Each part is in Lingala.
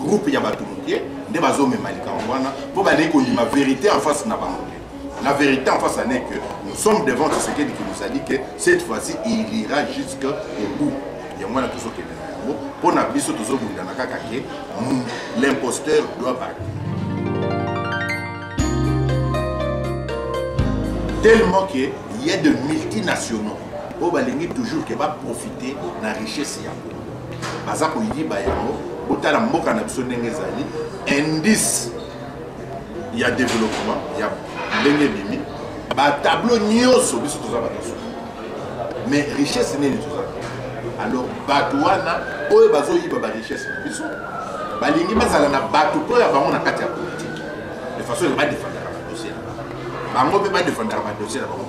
groupe ya batumukie nde bazomema likambo wana mpo balei kondima vérité en face na bango. La vérité en face n'est que nous sommes devant Tshisekedi qui nous a dit que cette fois-ci il ira jusqu'au bout. Il y a moins de tout ce qui est pour n'abisso tous au bout de l'imposteur doit partir. Tellement qu'il y a de multinationaux au balingi toujours qui va profiter de la richesse yango. Baza ko yidi ba yango botala mboka na biso ndenge ezali indice il y a développement il y a ndenge bimi ba tableau nyoso biso toza ba toso mais richesse n'est tout ça. Alors batouana oyo bazo yiba ba richesse biso balingi bazala na batu ko ya bango na kati ya politique de façon il va défendre la dossier bango pe ba défendre la dossier la bango.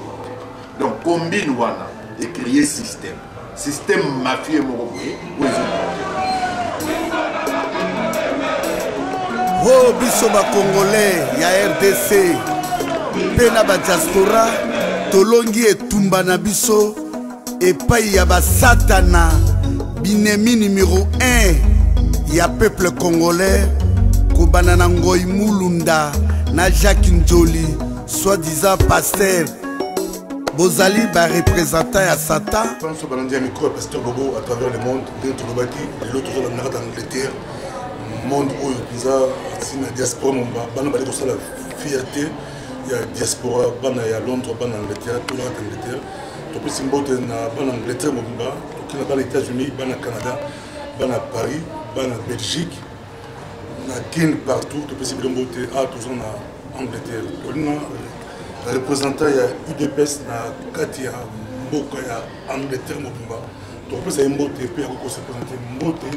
Donc combine wana et créer système mafieux moko boye. Oh biso ba congolais ya RDC pena ba diaspora tolongi etumba na biso epai ya ba satana binemi numéro 1 ya peuple congolais kobana na Ngoi Mulunda na Jacques Njoli soi-disant pasteur Bozali ba représentant ya Satan. Je pense que je micro pasteur Bobo à travers le monde dentro do baki de l'autre côté de l'Angleterre monde où ils ont la diaspora bana bali ko sala fierté ya diaspora bana ya Londres bana Angleterre tout l'Angleterre to pesi mbote na bana Angleterre mobimba to kina bana États-Unis bana Canada bana Paris bana Belgique na kin partout to pesi mbote a toujours na Angleterre to représentant ya UDPS na Katia mboka ya Angleterre mobimba to pesi mbote pe ya ko se présenter mbote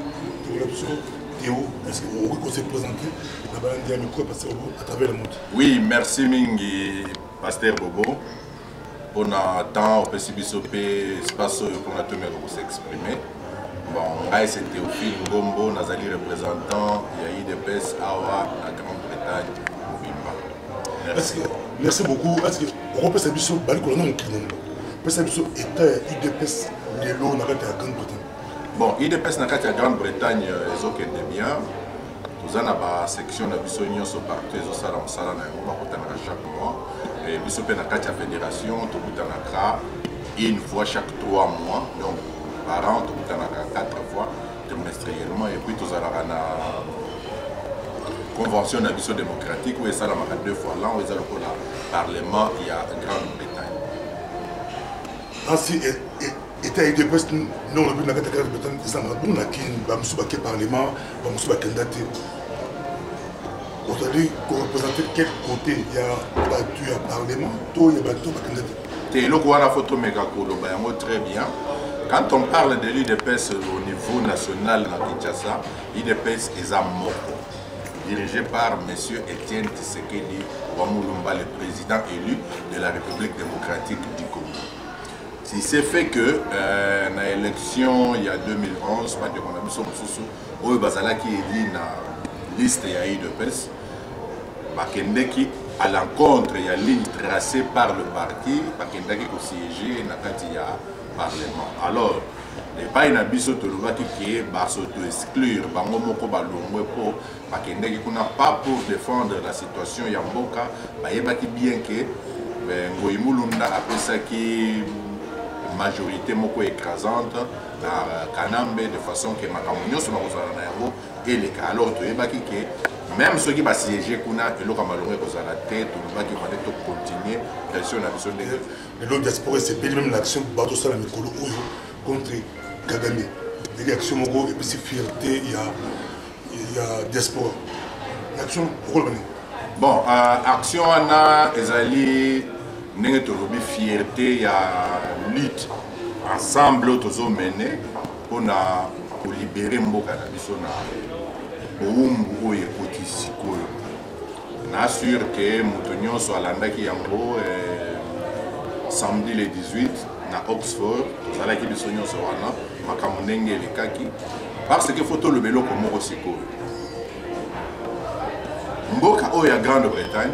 to l'option Théo, est-ce que vous pouvez se présenter à travers le monde? Oui, merci Mingi, Pasteur Bobo. On a temps au PCBSOP, espace pour la tenue pour s'exprimer. Bon, c'est Théophile Ngombo, Nazali représentant, il y a IDPS, Awa, la Grande-Bretagne, au Vimba. Merci beaucoup. Est-ce que vous pouvez savoir que vous avez un crime? Vous pouvez savoir que IDPS, les lots, la Grande-Bretagne. Bon, IDPS na kati ya Grande-Bretagne ezokende bien. Toza na ba section na biso nyonso partout ezosala mosala na yango bakotanaka chaque mois. Et biso pe na kati ya fédération tokutanaka une fois chaque 3 mois. Donc par an tokutanaka 4 fois trimestriellement. Et puis tozalaka na convention na biso démocratique où esalamaka 2 fois l'an où ezala kola parlement ya Grande-Bretagne. Ainsi était IDPS non le but na kati ya Grande-Bretagne ezanga buna kin ba musu ba ke parlement ba musu ba candidat. Aujourd'hui qu'on représenter quel côté il y a battu à parlement tout il y a battu ba candidat. Té loko wana photo mega koloba yango très bien. Quand on parle de l'IDPS au niveau national na Kinshasa, l'IDPS est à Moko, dirigé par M. Etienne Tshisekedi Wamulumba, le président élu de la République démocratique du Congo. Il s'est fait que dans l'élection il y a 2011, on a vu que qui est na liste ya IDPS, bakendeki à l'encontre il y a ligne tracée par le parti, bakendeki ko siéger na kati ya parlement. Alors les pays na biso tolobaki ki ba s'auto exclure bango moko balongwe po bakendeki kuna pas pour défendre la situation ya mboka, bayebaki bien que Ngoi Mulunda apesaki majorité moko écrasante na Kanambe de façon que makambo nyonso bakozala na yango eleka. Alors toyebaki ke même ceux qui va siéger kuna eloka malongwe kozala te tolobaki fallait to continuer pression na biso ndenge le diaspora c'est même l'action bato sala mikolo oyo contre Kagame des actions moko et puis c'est fierté il y a diaspora l'action pourquoi le bon action ana ezali ndenge tolobi fierté ya lutte ensemble tozo mener pona ko libérer mboka na biso na boumbu oyo ekoti sikoyo. Na sûr que moto nyonso alandaki yango samedi le 18 na Oxford tozalaki biso nyonso wana makambo ndenge elekaki parce que photo le beloko moko sikoyo mboka oyo ya Grande-Bretagne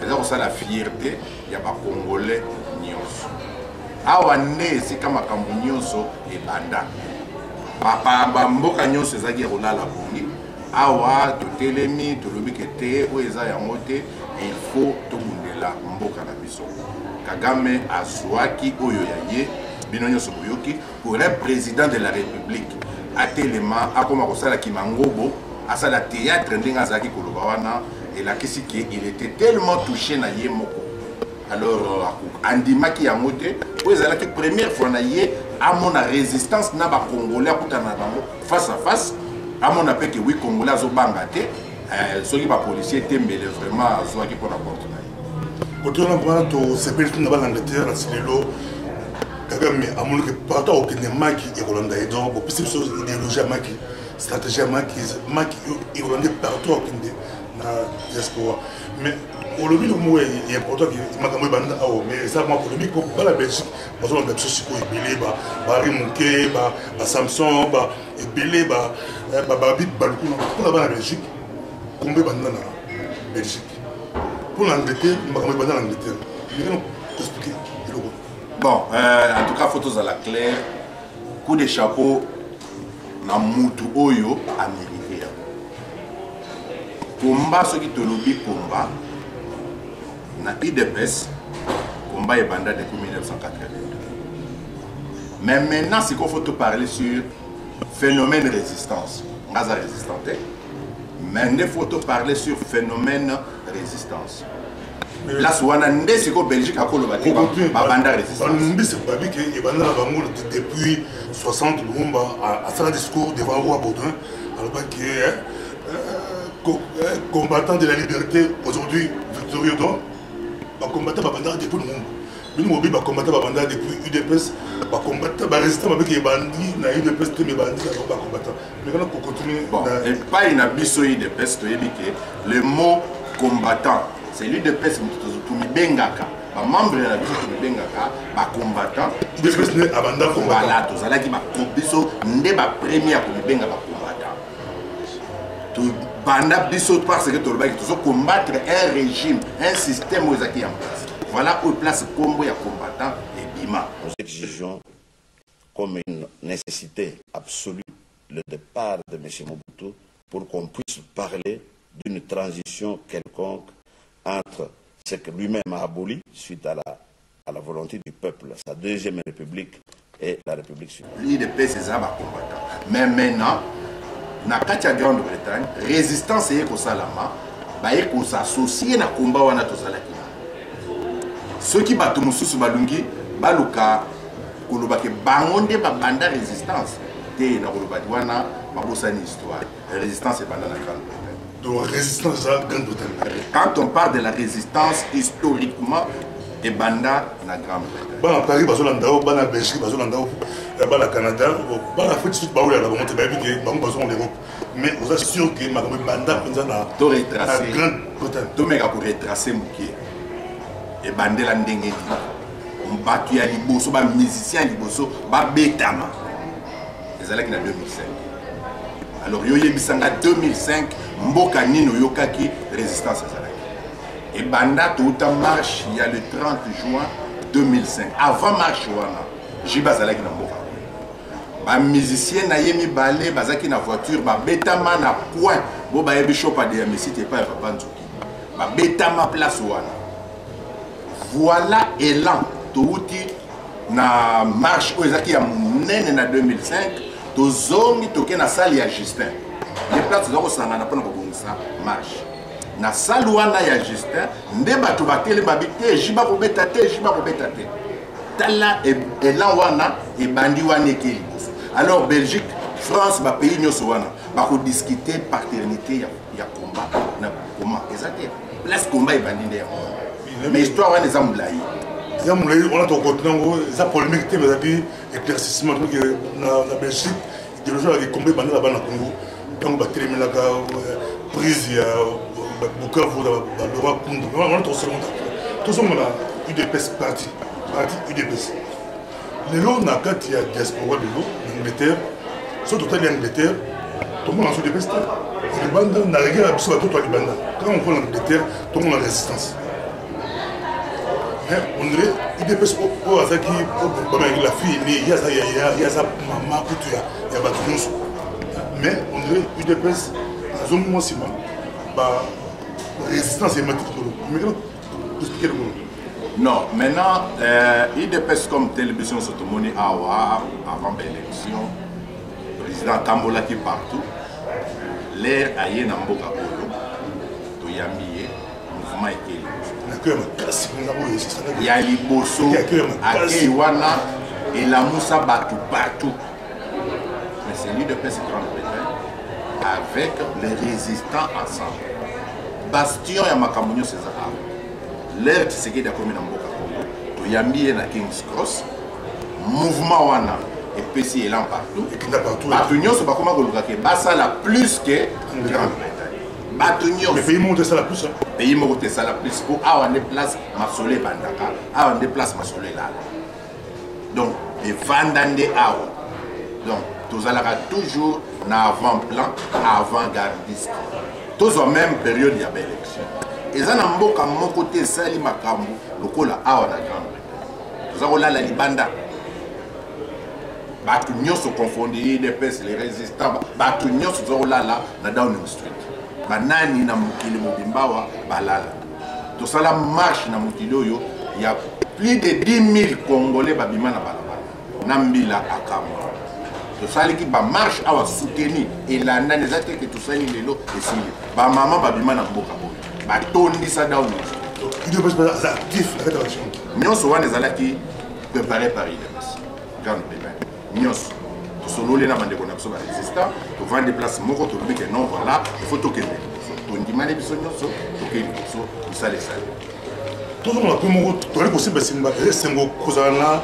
eza kosala fierté ya bakongolais nyonso. Awa nde esika makambo nyonso ebanda bamboka nyonso ezaki kolala bongi awa totelemi tolobi ke te o eza yango te il faut tobundela mboka na biso. Kagame azwaki oyo ya ye bino nyonso boyoki pour un président de la République atelema akoma kosala kimangobo asala théâtre ndenge azalaki koloba wana elakisi ke il était tellement touché na ye moko. Alors andimaki yango te po ezalaki première fois na ye amona résistance na bacongolais akutana na bango face à face amona pe ke wi congolais azobanga te soki bapolisier tembele vraiment azwaki mpona porte na ye. Kotona mpona tosepeli tuna balangleterre na silelo Kagame amonaki partout okende maki ekolanda ye donc bopesi biso idéologie ya maki stratégie ya maki ekolande partout okende na diaspora mais olobi lomo est important que makambo ebanda awa mais eza mwa polémique po bala Belgique bazolanda biso sikoyo ebele bari moke basamson ebele babit balukuna mpona bana Belgique kombo ebanda na Belgique mpona Angleterre makambo ebanda na Angleterre ekana koexplike eloko. Bon, en tout cas, photos à la claire, coup de chapeau, na mutu oyo américain. Combat ce qui te lobby combat, na IDPS, combat est bandé depuis 1982. Mais maintenant, c'est qu'il faut te parler sur phénomène de résistance. Gaza résistante. Mais il faut te parler sur phénomène de résistance. Place wana nde siko Belgique akolo bati ba banda résistance. Nde c'est pas bien que banda la bango depuis 60 Lumumba a fait un discours devant roi Baudouin alors que combattant de la liberté aujourd'hui victorieux donc ba combattant ba banda depuis Lumumba. Bino mobi ba combattant ba banda depuis UDPS ba combattant ba résistant avec les bandits na UDPS te me bandits ba combattant. Mais quand on continue bon et pas une abisso UDPS to yebike le mot combattant c'est lui de pèse tout bengaka ba membre de la biso tout bengaka ba combattant UDPS ne abanda combattant voilà to zala ki ba biso nde ba premier ko benga ba combattant to banda biso parce que to ba ki to combattre un régime un système ozaki en place voilà où place combo ya combattant et bima. Nous exigeons comme une nécessité absolue le départ de M. Mobutu pour qu'on puisse parler d'une transition quelconque entre ce que lui-même a aboli suite à la volonté du peuple, sa deuxième république et la république suivante. L'IDPS c'est ça combattant. Mais maintenant, dans la Grande-Bretagne, résistance est salama, il s'associer na combat wana tozalaki. Ceux qui battent mususu balungi baluka kolobake bangonde ba banda résistance te na kolobati wana babosani histoire. Résistance est banda na Grande-Bretagne. Donc résistance à Grande-Bretagne. Quand on parle de la résistance historiquement, et banda na Grande-Bretagne. Bana Paris, Bazolanda, Bana Belgique, Bazolanda, Bana Canada, Bana fait tout Baoula, la remontée Baby, Bana Bazon en Europe. Mais vous êtes sûr que ma banda na Grande-Bretagne. Tout le monde a retracé Mouké. Et bandé la ndenge. On battu ya liboso, ba musicien liboso, ba betama. Les allés qui en 2005. Alors, il y a 2005, Mboka Nino Yokaki, résistance à Zalaki. Et Banda, tout en marche, il y a le 30 juin 2005. Avant marche, Jiba Zalaki na Mboka. Les musiciens n'ayemi balé, bazaki na voiture, ba betama na point, bo ba yebi chopa de Messi, t'es pas Papa Nzuki. Ba betama place wana. Voilà élan, tout na marche, Oezaki ya munene na 2005. Tozongi toke na salle ya Justin. Les places zoko sangana pona ko bongisa marche. Na salle wana ya Justin, nde bato batele babité, jiba ko beta te. Tala et là wana et bandi wana ke liboso. Alors Belgique, France ba pays nyoso wana ba ko discuter paternité ya combat na comment exactement. Place combat et bandi ndé. Mais histoire wana za mulayi. On a ton continent, ça polémique, mais puis éclaircissement donc na Belgique, des gens avec combien bandé là-bas na Congo, donc ba terminer la prise ya Bukavu le roi Kundu. On a ton second. Tout ça on a UDPS parti UDPS. Les lots na quand il y a diaspora de l'eau, l'Angleterre, sur total l'Angleterre, tout le monde a UDPS. Les bandes na rigueur absolument tout les bandes. Quand on prend l'Angleterre, tout le monde a résistance. On dirait UDPS au Azaki, la fille, il y a ça, maman, il y a Batounos. Mais on dirait UDPS, moi c'est ma résistance hématique. Mais comment expliquer le mot? Non, maintenant, IDPS comme télévision Sotomoni Awa, avant l'élection, le président Kambola qui partout, l'air aïe Namboka Polo, Toyamiye, mouvement Ekeli. Il y a Liboso, Akiwana et la Moussa Batou partout. Mais c'est l'IDPS Grande-Bretagne avec les résistants ensemble. Bastion et Makamounio César. L'air qui s'est gagné à commune Mboka Congo, Toyambi na King's Cross, mouvement Wana et PC est là partout. Batunion, c'est pas comment vous le voyez. Bassa la plus que Grande-Bretagne. Batunion. Mais pays monte ça la plus. Pays monte ça la plus pour avoir des places Masolé Bandaka, avoir des places Masolé là. Donc, les Vandande Awa. Donc, tous allons toujours en avant-plan, avant-gardiste. Tous en même période, il y a une élection. Et ça, dans mon côté, c'est le Makambo, le Kola Awa na Grande-Bretagne. Nous avons là la Libanda. Batunion se confondit, les pèses, les résistants. Batunion se sont là, dans Downing Street. Banani na Mukili Mobimbawa, balala. Tout ça, la marche na Mukili, il y a plus de 10 000 Congolais babima na balabala. Nambila Akamo. Tout ça, l'équipe marche à soutenir. Et là, on a des actes que tout ça, il est là. Et si, maman babima na Mboka. Batondi ça dans il ne peut pas être actif la fédération. Nous sommes des alliés qui préparés par IDPS. Grande-Bretagne. Nous sommes les namandés qu'on a besoin de résistants. Nous vendons des places morts, nous disons que non, voilà, il faut toquer. Nous disons que nous sommes toquer, nous sommes les salles. Tout le monde est possible de se faire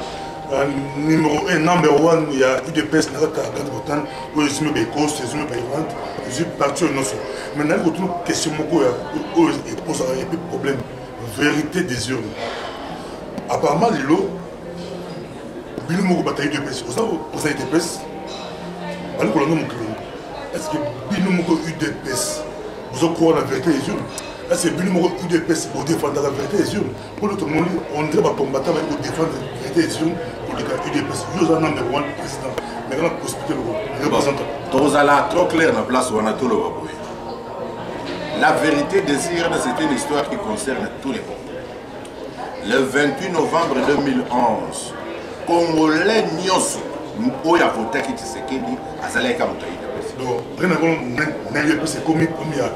numéro 1, number 1, il y a UDPS dans la Grande-Bretagne, où je suis Bécos, je suis Irlande, je suis parti au Nord. Maintenant, il y a une question qui pose un problème. Vérité des urnes. Apparemment, les lots, il y a une bataille UDPS. Vous savez, pour UDPS, est-ce que UDPS, vous avez quoi la vérité des urnes? Est-ce que UDPS pour défendre la vérité des urnes? Pour l'autre monde, on dirait pour combattre pour défendre la vérité des urnes. Pour les cas UDPS, nous avons un président. Maintenant, pour expliquer le représentant. Tous allons trop clair dans la place où on a tout le Baboué. La vérité des urnes, c'est une histoire qui concerne tous les Congolais. Le 28 novembre 2011, Congolais Nyoso, où il y a voté qui Tshisekedi, à Zalaïka Moutaïda. Donc, c'est comme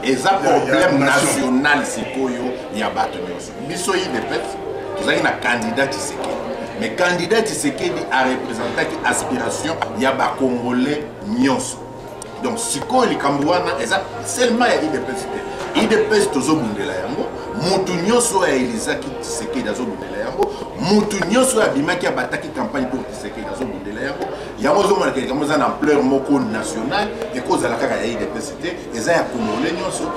et ça, problème national, c'est qu'il y a battu Nyoso. Bissoyi de fait, vous avez un candidat Tshisekedi. Mais candidat Tshisekedi a représenté qui aspiration, il y a des Congolais Nyoso. Donc, si vous avez seulement IDPS. IDPS tozo bundela yango, mutu nyoso ya Elizaki Tshisekedi azo bundela yango, mutu nyoso ya bimaki ya bataki campagne pour Tshisekedi azo bundela yango. Yango zo mona kelika moza na ampleur moko national et cause la kaka ya IDPS eza ya Congolais nyoso.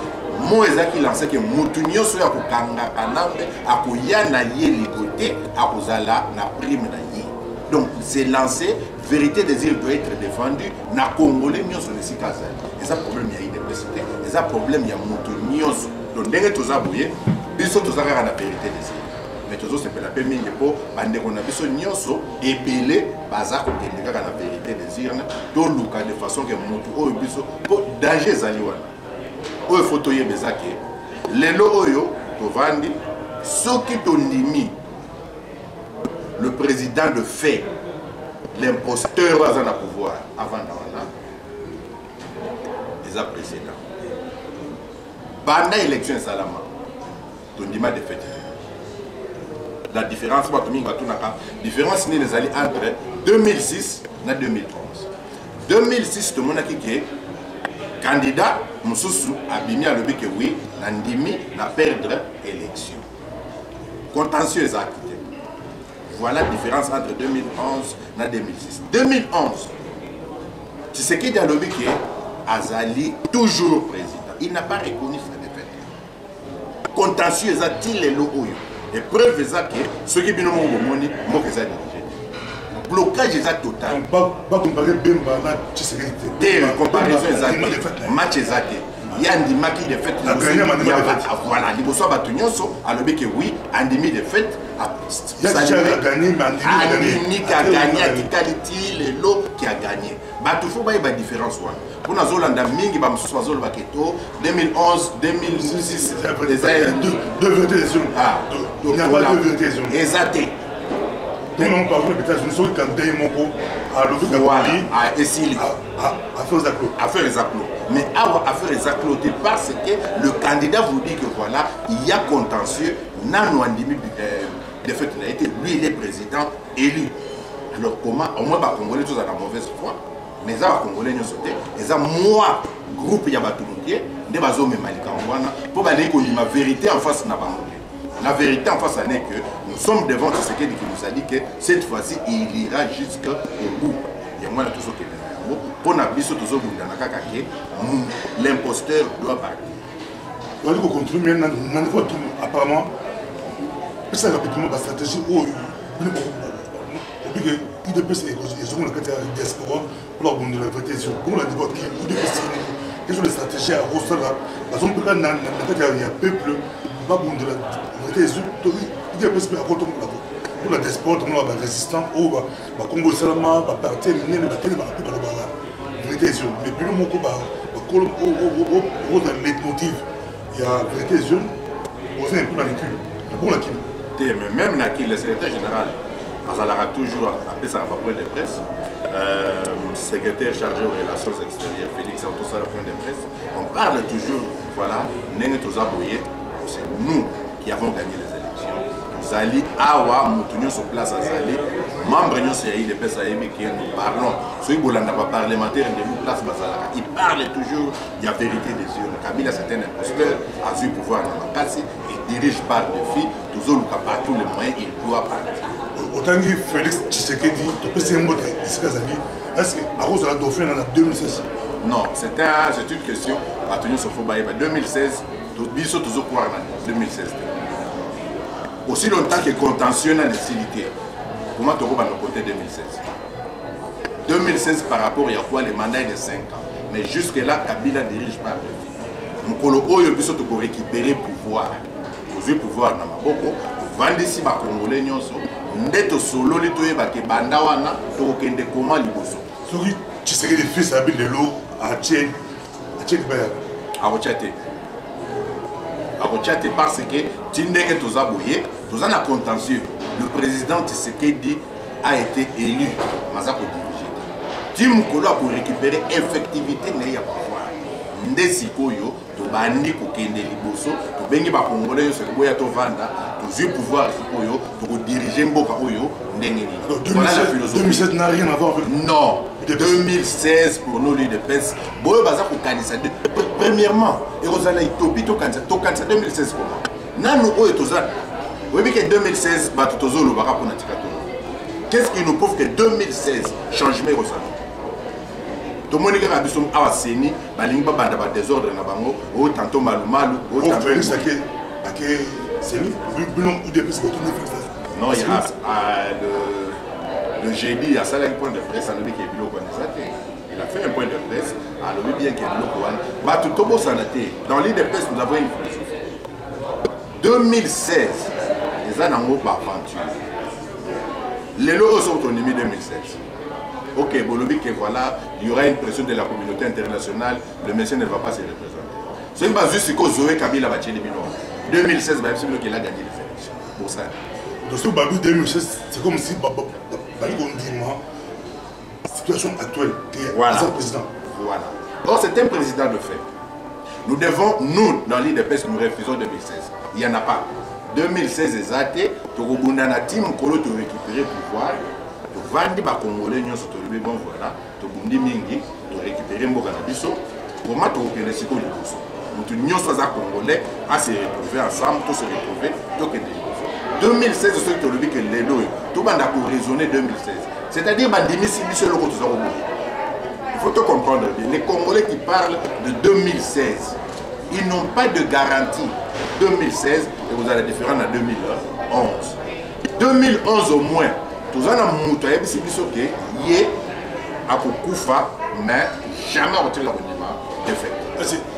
Mo ezaki lancé que mutu nyoso ya kokanga kanambe akoya na ye ligoté akozala na prime na ye. Donc c'est lancé, vérité des îles doit être défendue, na Congolais nyoso le sikaza. Et ça problème ya IDPS. Et ça problème ya mutu nyoso. Donc dès que tout ça bouillé, biso tout ça la vérité des îles. Mais tout ça c'est la peine mingi po bande qu'on a biso nyoso épelé baza ko kendeka la vérité des îles. To luka de façon que mutu o biso ko danger zali wana. O photo ye bezake. Lelo oyo to vandi soki to ndimi le président de fait, l'imposteur va en pouvoir avant d'avoir les précédents. Pendant l'élection Salama, Tondima de fait. La différence, différence entre 2006 et 2011. 2006, tout le monde a dit que candidat, Moussoussou, a bimi à l'objet que oui, Nandimi n'a perdre l'élection. Contentieux exact. Voilà la différence entre 2011 et 2006. 2011, Tshisekedi a lobby que Azali toujours président. Il n'a pas reconnu sa défaite. Contentieux est-il les lots. Et preuve est que ceux qui viennent au monde, moi que ça dirigé. Blocage est total. Pas comparer Bemba à Tshisekedi. Des comparaisons exactes. Match exact. Il y a Andima qui de fait. Voilà, il y a Batunyoso a lobby que oui, Andimi de fait. Il y a déjà gagné, mais Andimi qui a gagné, Akikaliti, les lots qui a gagné. bato faut ba différence wana pour na zolanda mingi ba msusu bazolo baketo 2011 2006 deux vérités ah il n'y a pas deux vérités exacté non par exemple les États-Unis sont quand des moko à l'autre voilà à esili affaire Ezaklo mais affaire Ezaklo parce que le candidat vous dit que voilà il y a contentieux nano andimi de fait il a été lui il est président élu alors comment au moins ba congolais tous à la mauvaise foi mais ça congolais nous sauter et ça moi groupe ya batumukie nde bazo memalika wana pour ba ko ma vérité en face na bango. La vérité en face est que nous sommes devant ce qui nous a dit que cette fois-ci il ira jusqu'au bout. Il y a moins de tout ce qui est pour n'abisso tout ce l'imposteur doit partir. On va continuer maintenant apparemment ça rapidement la stratégie où il dépêche les gens qui ont diaspora pour la vérité sur pour la dévote qui quelles sont les stratégies à Rossala parce qu'on peut pas il y a peuple pas bon de la vérité il dépêche à côté pour la diaspora pour la résistance au Congo seulement pas partir mener le bataille par la vérité sur mais plus le mot au leitmotiv il y a vérité sur poser un peu dans les culs pour la qui mais même le secrétaire général Azalaka toujours après ça va point de presse secrétaire chargé aux relations extérieures Félix Antossa le point de presse on parle toujours voilà c'est nous qui avons gagné les élections Zali Awa Moutounio sur place à Zali membre de l'IDPS qui nous parlons ceux qui ne pas parlementaire de nous place Bazalaka il parle toujours il y a vérité des yeux Kabila c'est un imposteur a eu pouvoir dans la casse il dirige par le filles toujours par tous les moyens il doit partir. Autant que Félix Tshisekedi, tu peux se montrer est-ce que à cause de la Dauphin en 2016 non, c'est une question. À tenir sur Fobaïba 2016, Bisso toujours quoi en 2016. Aussi longtemps que contentieux dans les civilités. Comment tu vas dans le côté 2016 2016 par rapport à quoi les mandats de 5 ans. Mais jusque-là, Kabila dirige par le Mokolo Oyo Bisso tu peux récupérer pouvoir. Poser pouvoir dans ma boko. Vandisi ba Congolais nyonso. Ndeto solo li toyeba ke banda wana to kende koma liboso. Soki Tshisekedi fils Abil de l'eau à Tchèque Baya. À Rochate parce que Tindeke Tozaboye, Tozana contentieux. Le président Tshisekedi a été élu. Mazako dirigé. Tim Kolo pour récupérer effectivité n'est pas pouvoir. Ndesi Koyo, Tobandi Kokende Liboso, Tobengi ba Congolais yo se boya to vanda. J'ai pouvoir pour diriger Mboka Oyo. Voilà la philosophie. 2016 n'a rien à voir avec. Non. 2016 pour nous, l'UDPS. Boyo Baza pour Kanisa. Premièrement, et Rosala Itopi, to Kanisa 2016 comment Nano Oyo Tozan. Oui, mais que 2016, Batotozo le Bara pour Natikato. Qu'est-ce qui nous prouve que 2016, changement Rosala tout le monde est à Bissom Awaseni, Balingba Banda désordre na bango, ou tantôt Malumalu, ou tantôt. C'est lui, il dépêche de tourner. Non, il y a le jeudi, il y a ça là un point de presse, à l'objet qui est bilo. Il a fait un point de presse, à l'objet bien qui est bilo. Tout le dans l'île de presse, nous avons une philosophie. 2016, les années par aventure. Les lots sont autonomie 2016. Ok, Bolobi que voilà, il y aura une pression de la communauté internationale, le monsieur ne va pas se représenter. C'est une base juste que Zoé Kabila va tirer les bilans. 2016, c'est lui qui a gagné les élections. Pour ça. Dans ce Babou 2016, c'est comme si la situation actuelle voilà. Président. Voilà. Or, c'est un président de fait. Nous devons, nous, dans l'IDPS, nous refusons 2016. Il n'y en a pas. 2016, exacté, tu as team Kolo te récupérer pouvoir, tu vends des Congolais, tu as bon voilà, tu as mingi, tu as récupéré Mboganabiso, comment tu as récupéré le Siko Liboso. Nous sommes Congolais à se retrouver ensemble, tous se retrouver, tout que 2016, c'est ce que tu as dit que les lois, tout le monde a raisonné 2016. C'est-à-dire que il faut te comprendre, les Congolais qui parlent de 2016, ils n'ont pas de garantie 2016 et vous allez différent en 2011. 2011 au moins, tout ça dans mon toit, c'est que yé à Koufa, mais jamais retiré le monument de fait.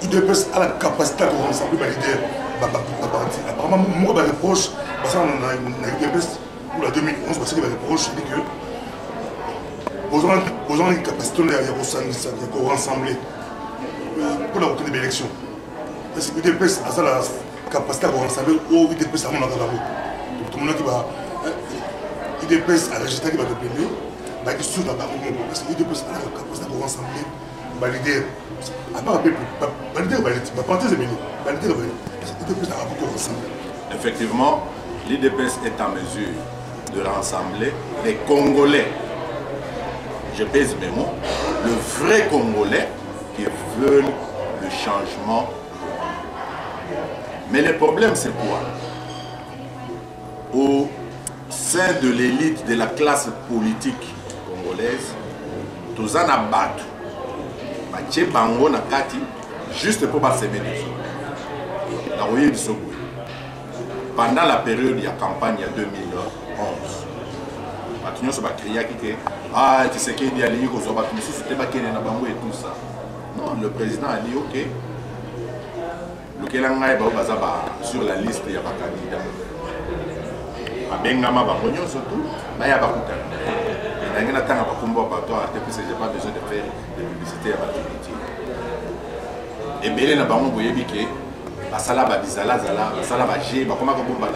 Il dépend à la capacité de s'appeler valider. Apparemment, moi, je reproche, parce qu'on a eu des baisses pour la 2011, parce qu'il y a des reproches, il dit que aux gens qui capacité de rassembler pour la route de l'élection. Parce que l'UDPS a la capacité de rassembler au UDPS à mon avis. Tout le monde qui va. UDPS a rejeté qui va te payer. Parce que l'UDPS a la capacité de rassembler, valider. À part valider, valider. Effectivement, l'IDPS est en mesure de rassembler les Congolais. Je pèse mes mots, le vrai Congolais qui veulent le changement. Mais le problème, c'est quoi? Au sein de l'élite de la classe politique congolaise, tous en abattent. Baché bango na kati juste pour pas s'aimer les autres. La royaume du Sogou. Pendant la période de la campagne de 2011, Batunyo se va crier que ah tu sais qu'il y a les gens qui sont battus c'était pas qu'il y a bango et tout ça. Non, le président a dit ok. Le Kelangai va sur la liste il y a pas candidat. Bengama bangonyo surtout, bah ya bakuta. Et n'a pas combat par toi, j'ai pas besoin de faire de publicité à l'activité. Et bien na bango boyebi que basala ba bizala zala, basala ba G, ba koma ko bomba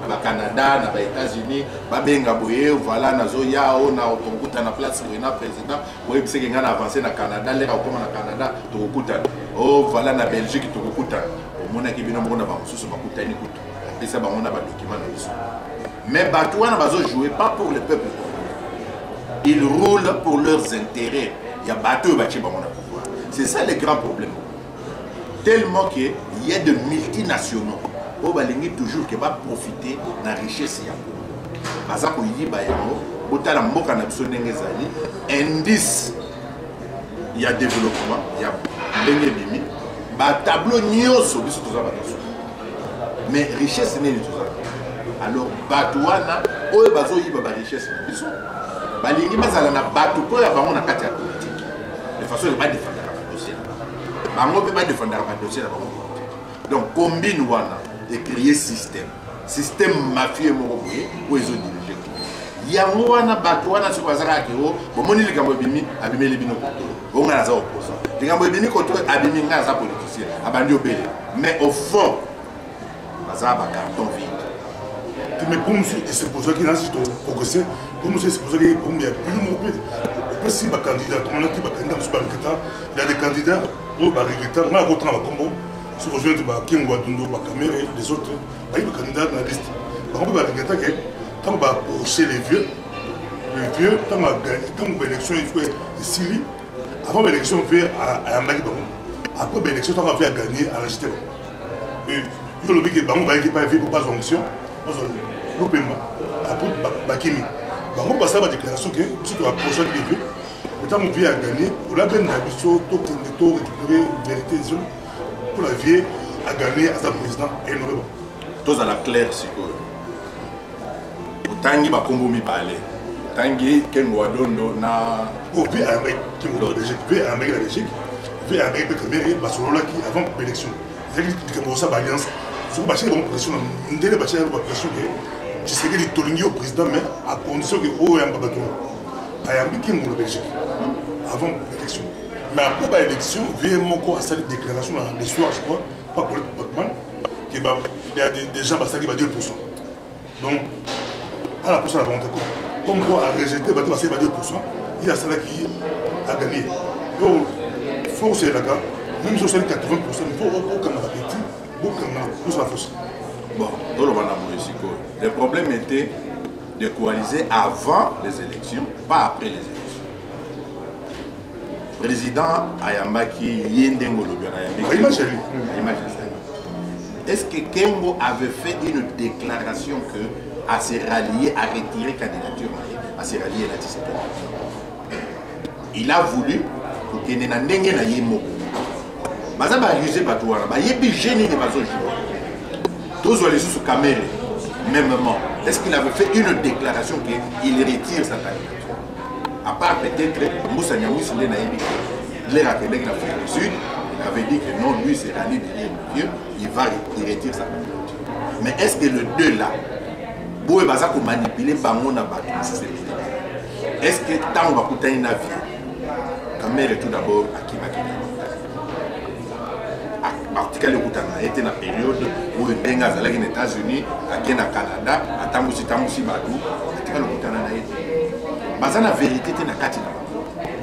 na Canada, na ba États-Unis, ba benga boye voilà na zo yao na otonguta na place na président, boyebi se nga na avancer na Canada, les koma na Canada to kuta. Oh voilà na Belgique to kuta. Au mona ki bino mona ba susu ba kuta ni kutu. Et ça ba on a ba document na biso. Mais Batouana va jouer pas pour le peuple. Ils roulent pour leurs intérêts. Il y a Batou et Baché dans le pouvoir. C'est ça le grand problème. Tellement qu'il y a de multinationaux. On va toujours qui va profiter de la richesse. Parce qu'il y a indice. Il y a développement. Il y a bénéfice. Tableau nioso. Mais richesse n'est pas tout ça. Alors, Batouana, où est bazo yiba ba richesse na biso. Balingi bazala na batu po ya bango na kati ya politique. De façon il va défendre la dossier. Bango peut pas défendre la dossier na bango. Donc combine wana et créer système mafieux moko boye où ils ont dirigé. Yango wana Batouana se bazala ke o bomoni likambo bimi abimeli bino koto. Bonga na za opposant. Likambo bimi koto abimi nga za politicien. Abandi obele. Mais au fond bazala ba carton vide. Mais pour nous, c'est pour ça qu'il y a un progressé. Pour nous, c'est pour ça qu'il y a plus de mots. Si les candidats, il y a des candidats, il y a des candidats, si vous rejoignez Kingo, Caméra et les autres, il y a des candidats dans la liste. Par contre, il y a des candidats qui ont approché les vieux, quand on a gagné l'élection, il faut ici, avant l'élection, on fait à Yambaki. Après l'élection, on va faire gagner à la JT. Et il y a le but que Bango va pas fait pour pas fonction. Après Bakimi, on va passer à la déclaration que si tu approches de l'idée, le temps où on vient à gagner, on a bien l'habitude de récupérer vérité pour la vie à gagner à sa président et nous. Tous à la claire, c'est que Tangi va combo parler. Tangi Kenwa Dondo na. Au pays à Amérique, qui est la Belgique, pays à Amérique, la Belgique, pays à Amérique, qui Barcelone qui avant l'élection. C'est-à-dire que ça va alliance. Sur le une pression, une pression que tu sais que tu au président, mais à condition que tu aies un bateau. Il y a un peu de Belgique avant l'élection. Mais après l'élection, il y a une déclaration dans l'histoire, je crois, pas pour le Batman, qu'il y a des gens qui vont dire 2%. Donc, à la prochaine volonté, comme quoi à rejeter le bateau, il va 2%, il y a celle qui a gagné. Donc, il faut c'est là-bas, même si on 80%, il faut aucun appétit. Bon, le problème était de coaliser avant les élections, pas après les élections. Président Ayambaki Yendengo Lobiana, est-ce que Kengo avait fait une déclaration que à se rallier, à retirer candidature, à se rallier à la Tshisekedi? Il a voulu pour qu'il n'ait pas na yemo. Baza ba accusé Batouana, ba yebi génie de bazo jouer. Tous les sous caméra, mêmement. Est-ce qu'il avait fait une déclaration qu'il retire sa candidature? À part peut-être Moussa Niaoui Soulé Naïbi, l'air à Québec, l'Afrique du Sud, il avait dit que non, lui c'est rallié derrière le vieux, il retire sa candidature. Mais est-ce que le deux là, Boé Baza pour manipuler Bango na Batou, est-ce que tant va coûter une avis Camère tout d'abord à qui va article le était la période où le Benga allait aux États-Unis, à Canada, à Tamousi Badou, article le Koutana mais la vérité est na katina.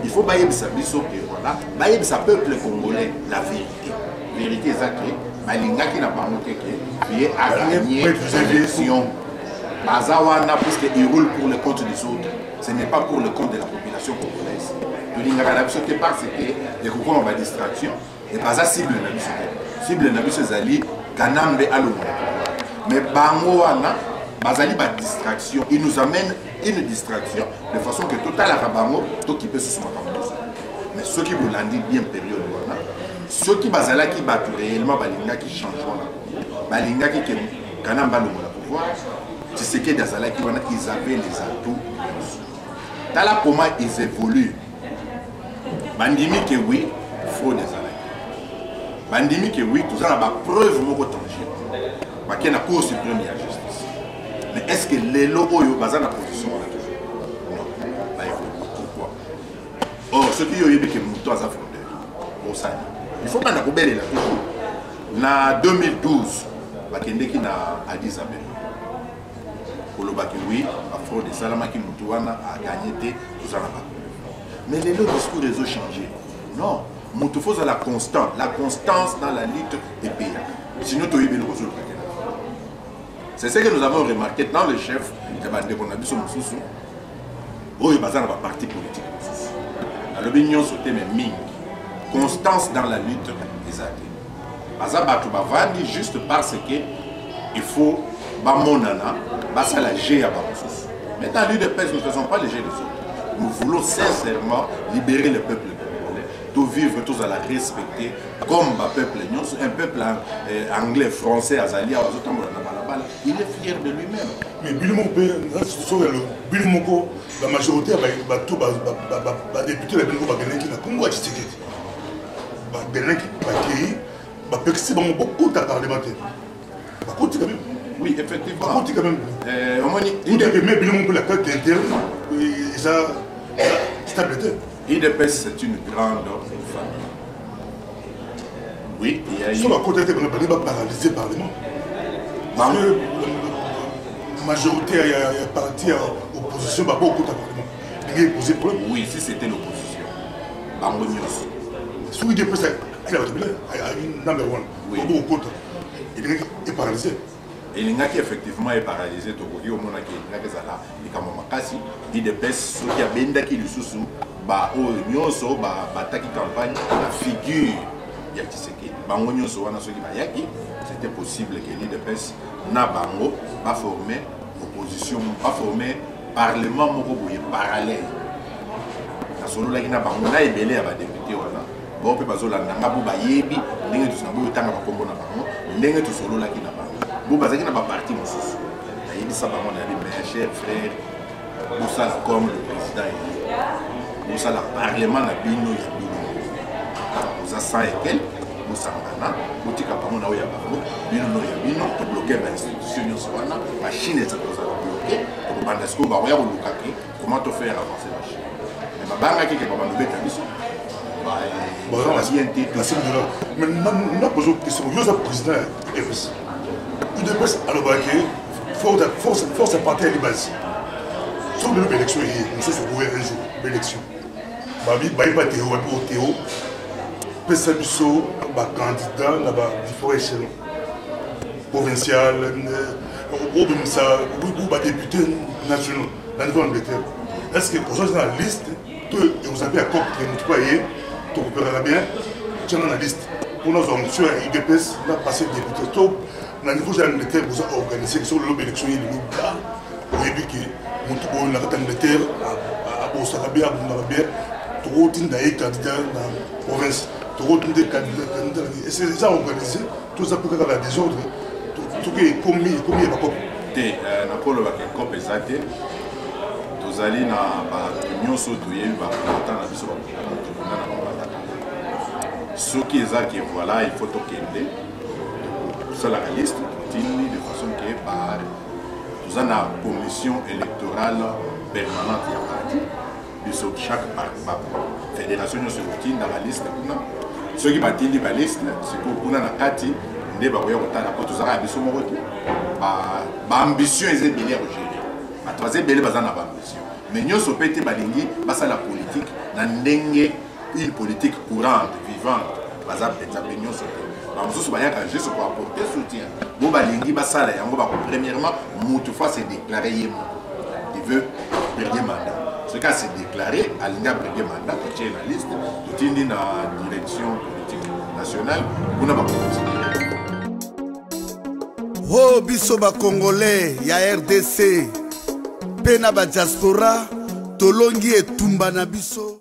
Il faut bailler sa biso que voilà, bailler sa peuple congolais la vérité. Vérité exacte, balinga qui n'a pas montré que il a gagné l'élection. Bazawana puisque il roule pour le compte des autres, ce n'est pas pour le compte de la population congolaise. Tulinga la biso que parce que les concours en distraction et pas ça cible na biso. Cible na biso zali kanambe alo. Mais bangoana bazali ba distraction, il nous amène une distraction de façon que total arabango to qui peut se soumettre. Mais ceux qui vous l'ont dit bien période voilà, ceux qui bazala qui battent réellement balinga qui changent là, balinga qui kanamba le pouvoir, tu sais que bazala qui wana ils avaient les atouts. Tala comment ils évoluent. Bandimi que oui, faut des années. Bandimi que oui, tout ça la preuve moko tangible. Ba qui na cour suprême ya justice. Mais est-ce que les locaux ont basé la position là toujours? Non. Pourquoi? Or, ceux qui ont eu que Moutou a fondé, il faut qu'on a coupé là toujours. En 2012, Bakende na Addis Abeba. Pour le bac oui, la fraude de Salama qui Moutou a gagné tout ça là-bas. Mais les autres discours ont changé. Non. Moutou faut la constance dans la lutte des pays. Sinon, tu as eu le résultat. C'est ce que nous avons remarqué dans le chef de Bandebonabiso Moussoussou, où il y a un parti politique. Dans l'opinion, c'était même constance dans la lutte des athées. Bazabatou Bavandi juste parce que il faut Bamonana, Basa la G à Bamoussoussou. Mais dans l'UDPS, nous ne faisons pas les G des autres. Nous voulons sincèrement libérer le peuple. Tous vivre, tous à la respecter comme un peuple anglais, français, azali, il est fier de lui-même. Mais la majorité des députés de la Congo a dit beaucoup de parlementaires. Oui, effectivement. IDPS, c'est une grande famille. Oui, il y a eu... Sur la côté de la paralysé par le Parlement. Parce que la majorité a parti à l'opposition, il y a beaucoup de Parlement. Oui, si c'était l'opposition. Bangonios. Sur l'IDPS, il y a une number one. Oui. Il est paralysé. Et les gens qui effectivement est paralysé, au monde qui est là, il y a Makasi, IDPS, ceux qui ont benda qui le sous ba o nyonso ba bataki campagne la figure ya Tshisekedi bango nyonso wana soki ba yaki c'était possible que l'IDPS na bango ba former opposition ba former parlement moko boye parallèle na solo la kina bango na ebele ya ba député wana bon pe bazolanda ngabu ba yebi ndenge to sango tanga ba kombo na bango ndenge to solo la kina bango bo bazaki na ba parti mosusu na yebi sa bango na mes chers frères Moussa comme le président Moussa la parlement na bino ya bino Moussa sa ekel Moussa ngana botika bango na oya bango bino no ya bino to bloquer ba institution nyonso wana machine za koza bloquer to banda sko ba oya koluka ke comment to faire avancer la Chine mais mabanga ki ke ba bando beta biso ba la CNT la CNT mais on a posé une question yo président EPS UDPS alors que force à partir de base sur l'élection hier nous sommes sur un jour l'élection babi ba Théo pour Théo pesa biso ba candidat na ba différents échelons provincial ou ba député national dans le niveau d'Angleterre. Est-ce que vous êtes dans la liste vous avez un compte que vous croyez que vous pouvez bien dans la liste pour nos hommes sur IDPS on a passé député top dans le niveau de l'Angleterre vous avez organisé sur l'élection il est au début que on a l'Angleterre à Osaka à trop de candidats dans la province, trop de candidats. Et c'est déjà organisé, tout ça pour avoir la désordre, tout est commis, il n'y a pas de nakolo bakeko exact tous allés na ba union soto yebi ba konta na biso ba konta na ba ce qui est que voilà il faut tokende sur la liste de façon que par nous avons la commission électorale permanente parti biso chaque fédération nyonso kotinda baliste kuna soki batindi baliste sikoyo kuna na kati nde bakoya kotala po tozalaka ya biso moko te baambition eza ebele ya kogere bato baza ebele baza na baambition mais nyonso mpe te balingi basala politique na ndenge une politique courante vivante baza mpenza mpe nyonso te bamosusu bayaka juste pour apporter soutien bo balingi basala yango premièrement motu fois se déclaré ye moko il veut premier mandat ce cas se déclaré alingi premier mandat totie na liste totindi na direction politique nationale kuna bakontinue. Oh biso ba Congolais ya RDC pe na ba diaspora tolongi etumba na biso.